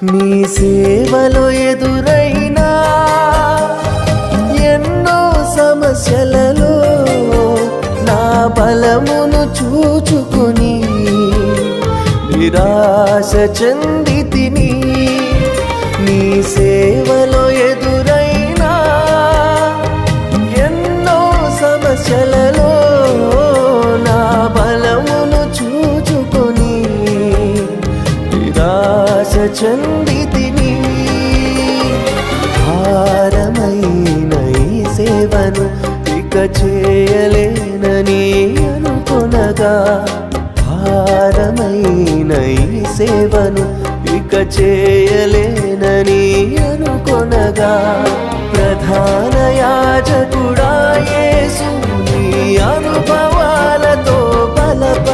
నీ సేవలో ఎదురైనా ఎన్నో సమస్యలలో నా బలమును చూచుకుని నిరాశ చెందితిని. నీ సేవలో ఎదురైనా ఎన్నో సమస్యలలో నా బలమును చూచుకుని నిరాశ చెందితిని. భారమైన ఈ సేవను ఇక చేయలేనని అనుకొనగా, భారమైన ఈ సేవను ఇక చేయలేనని అనుకొనగా, ప్రధాన యాజకుడా యేసు నీ అనుభవాలతో బలప